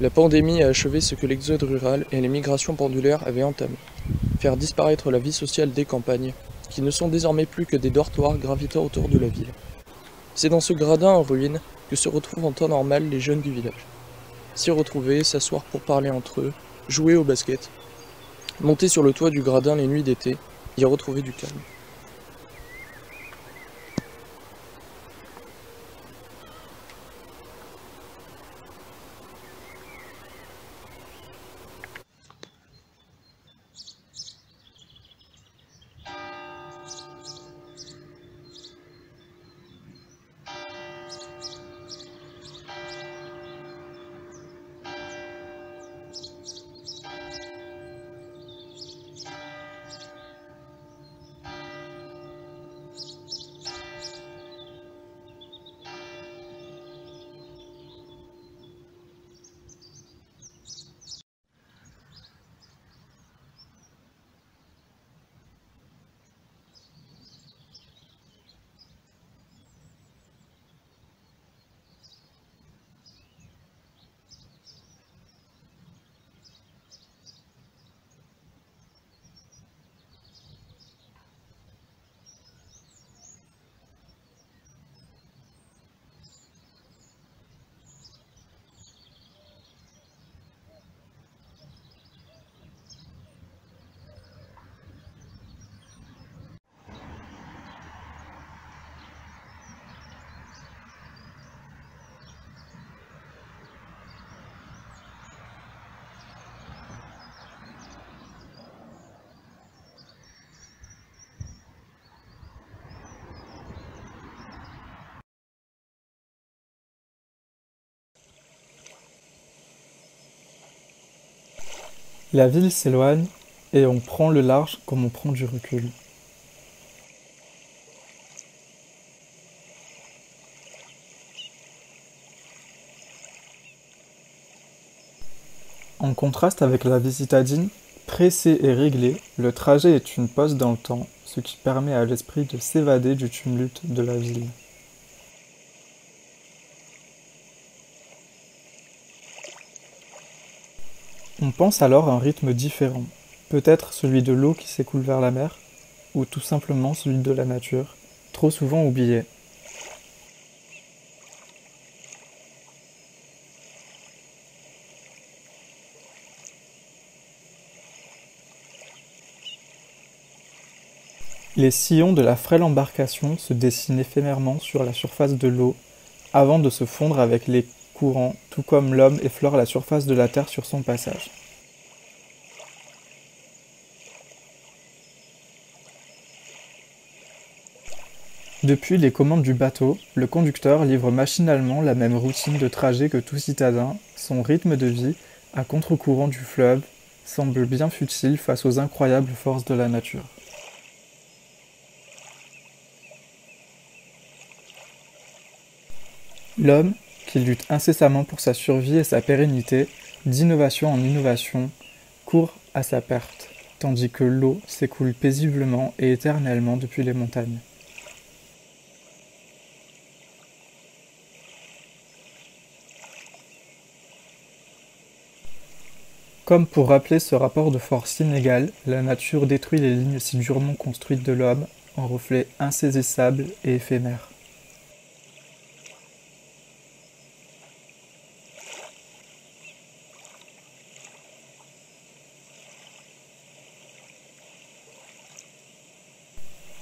La pandémie a achevé ce que l'exode rural et les migrations pendulaires avaient entamé. Faire disparaître la vie sociale des campagnes, qui ne sont désormais plus que des dortoirs gravitant autour de la ville. C'est dans ce gradin en ruine que se retrouvent en temps normal les jeunes du village. S'y retrouver, s'asseoir pour parler entre eux, jouer au basket, monter sur le toit du gradin les nuits d'été, y retrouver du calme. La ville s'éloigne et on prend le large comme on prend du recul. En contraste avec la vie citadine, pressée et réglée, le trajet est une pause dans le temps, ce qui permet à l'esprit de s'évader du tumulte de la ville. On pense alors à un rythme différent, peut-être celui de l'eau qui s'écoule vers la mer, ou tout simplement celui de la nature, trop souvent oublié. Les sillons de la frêle embarcation se dessinent éphémèrement sur la surface de l'eau, avant de se fondre avec les courants, tout comme l'homme effleure la surface de la terre sur son passage. Depuis les commandes du bateau, le conducteur livre machinalement la même routine de trajet que tout citadin, son rythme de vie, à contre-courant du fleuve, semble bien futile face aux incroyables forces de la nature. L'homme, qui lutte incessamment pour sa survie et sa pérennité, d'innovation en innovation, court à sa perte, tandis que l'eau s'écoule paisiblement et éternellement depuis les montagnes. Comme pour rappeler ce rapport de force inégale, la nature détruit les lignes si durement construites de l'homme en reflets insaisissables et éphémères.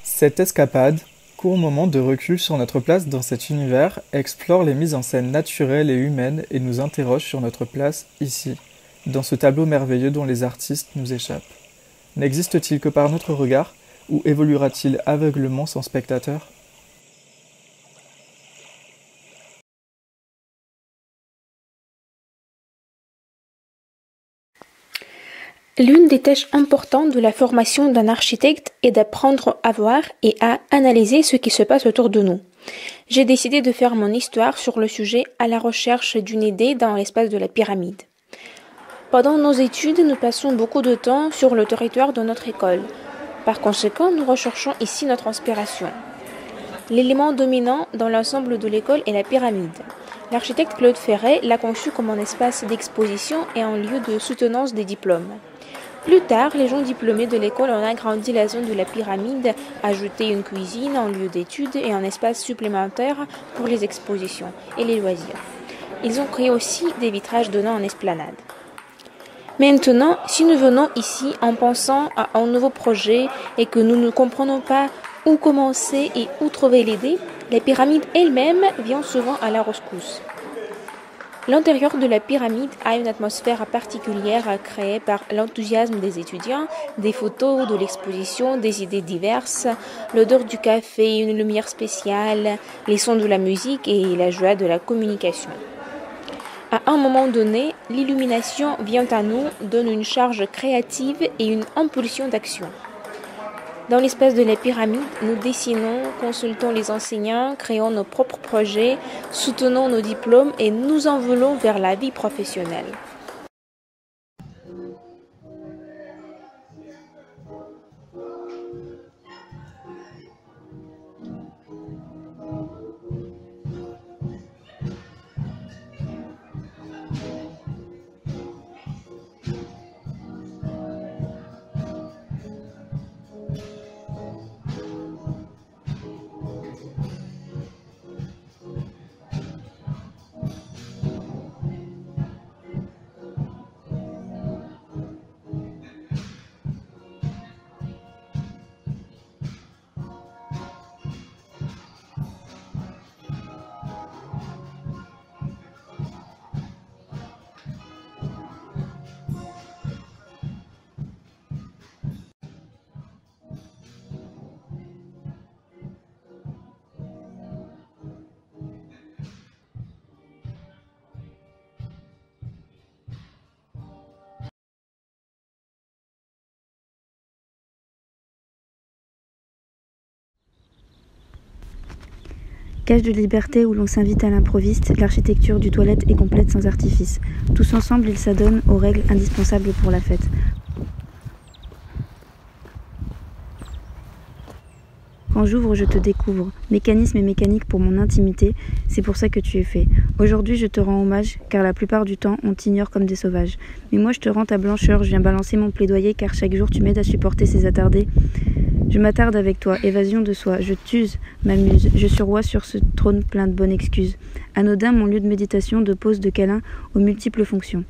Cette escapade, court moment de recul sur notre place dans cet univers, explore les mises en scène naturelles et humaines et nous interroge sur notre place ici, dans ce tableau merveilleux dont les artistes nous échappent. N'existe-t-il que par notre regard, ou évoluera-t-il aveuglement sans spectateur ? L'une des tâches importantes de la formation d'un architecte est d'apprendre à voir et à analyser ce qui se passe autour de nous. J'ai décidé de faire mon histoire sur le sujet à la recherche d'une idée dans l'espace de la pyramide. Pendant nos études, nous passons beaucoup de temps sur le territoire de notre école. Par conséquent, nous recherchons ici notre inspiration. L'élément dominant dans l'ensemble de l'école est la pyramide. L'architecte Claude Ferret l'a conçu comme un espace d'exposition et un lieu de soutenance des diplômes. Plus tard, les gens diplômés de l'école ont agrandi la zone de la pyramide, ajouté une cuisine, un lieu d'études et un espace supplémentaire pour les expositions et les loisirs. Ils ont créé aussi des vitrages donnant en esplanade. Maintenant, si nous venons ici en pensant à un nouveau projet et que nous ne comprenons pas où commencer et où trouver l'idée, la pyramide elle-même vient souvent à la rescousse. L'intérieur de la pyramide a une atmosphère particulière créée par l'enthousiasme des étudiants, des photos de l'exposition, des idées diverses, l'odeur du café, une lumière spéciale, les sons de la musique et la joie de la communication. À un moment donné, l'illumination vient à nous, donne une charge créative et une impulsion d'action. Dans l'espace de la pyramide, nous dessinons, consultons les enseignants, créons nos propres projets, soutenons nos diplômes et nous envolons vers la vie professionnelle. Cage de liberté où l'on s'invite à l'improviste, l'architecture du toilette est complète sans artifice. Tous ensemble, ils s'adonnent aux règles indispensables pour la fête. Quand j'ouvre, je te découvre. Mécanisme et mécanique pour mon intimité, c'est pour ça que tu es fait. Aujourd'hui, je te rends hommage, car la plupart du temps, on t'ignore comme des sauvages. Mais moi, je te rends ta blancheur, je viens balancer mon plaidoyer, car chaque jour, tu m'aides à supporter ces attardés. Je m'attarde avec toi, évasion de soi, je t'use, m'amuse, je suis roi sur ce trône plein de bonnes excuses. Anodin, mon lieu de méditation, de pause, de câlin, aux multiples fonctions.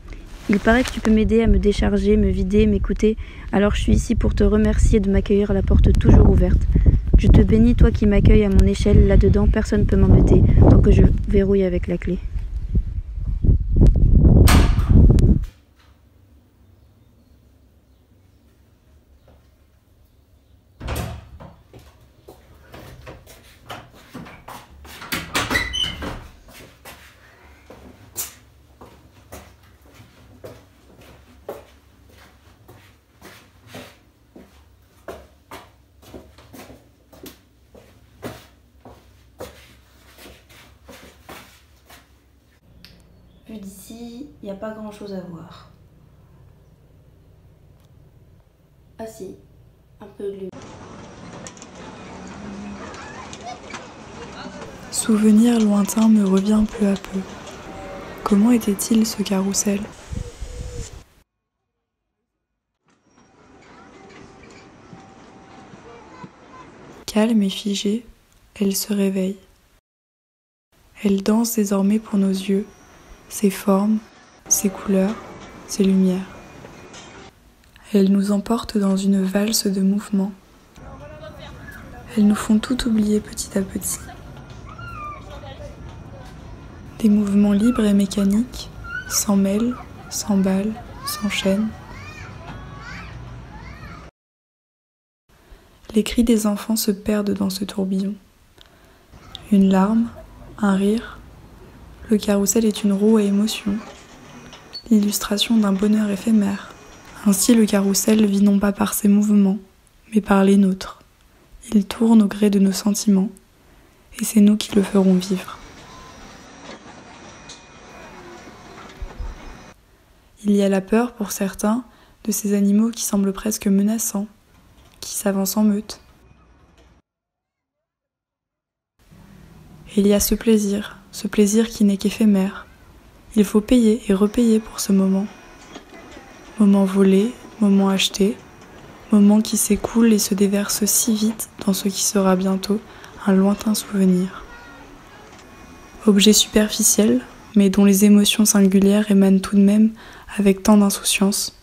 Il paraît que tu peux m'aider à me décharger, me vider, m'écouter, alors je suis ici pour te remercier de m'accueillir à la porte toujours ouverte. Je te bénis, toi qui m'accueilles à mon échelle, là-dedans, personne ne peut m'embêter, tant que je verrouille avec la clé. Vu d'ici, il n'y a pas grand chose à voir. Ah si, un peu de lumière. Souvenir lointain me revient peu à peu. Comment était-il ce carrousel ? Calme et figée, elle se réveille. Elle danse désormais pour nos yeux, ses formes, ses couleurs, ses lumières. Elle nous emporte dans une valse de mouvements. Elles nous font tout oublier petit à petit. Des mouvements libres et mécaniques, sans mêle, sans balle, sans chaîne. Les cris des enfants se perdent dans ce tourbillon. Une larme, un rire. Le carrousel est une roue à émotion, l'illustration d'un bonheur éphémère. Ainsi le carrousel vit non pas par ses mouvements, mais par les nôtres. Il tourne au gré de nos sentiments, et c'est nous qui le ferons vivre. Il y a la peur pour certains de ces animaux qui semblent presque menaçants, qui s'avancent en meute. Et il y a ce plaisir qui n'est qu'éphémère. Il faut payer et repayer pour ce moment. Moment volé, moment acheté, moment qui s'écoule et se déverse si vite dans ce qui sera bientôt un lointain souvenir. Objet superficiel, mais dont les émotions singulières émanent tout de même avec tant d'insouciance.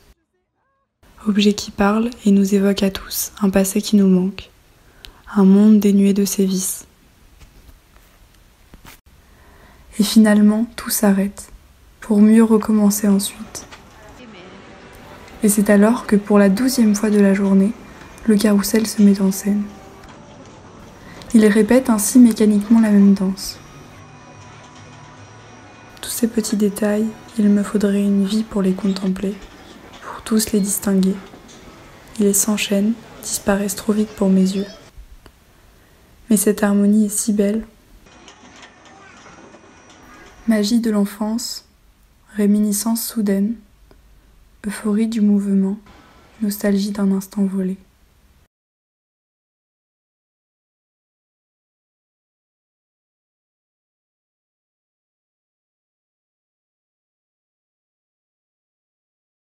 Objet qui parle et nous évoque à tous un passé qui nous manque, un monde dénué de ses vices. Et finalement, tout s'arrête, pour mieux recommencer ensuite. Et c'est alors que pour la 12e fois de la journée, le carrousel se met en scène. Il répète ainsi mécaniquement la même danse. Tous ces petits détails, il me faudrait une vie pour les contempler, pour tous les distinguer. Ils s'enchaînent, disparaissent trop vite pour mes yeux. Mais cette harmonie est si belle. Magie de l'enfance, réminiscence soudaine, euphorie du mouvement, nostalgie d'un instant volé.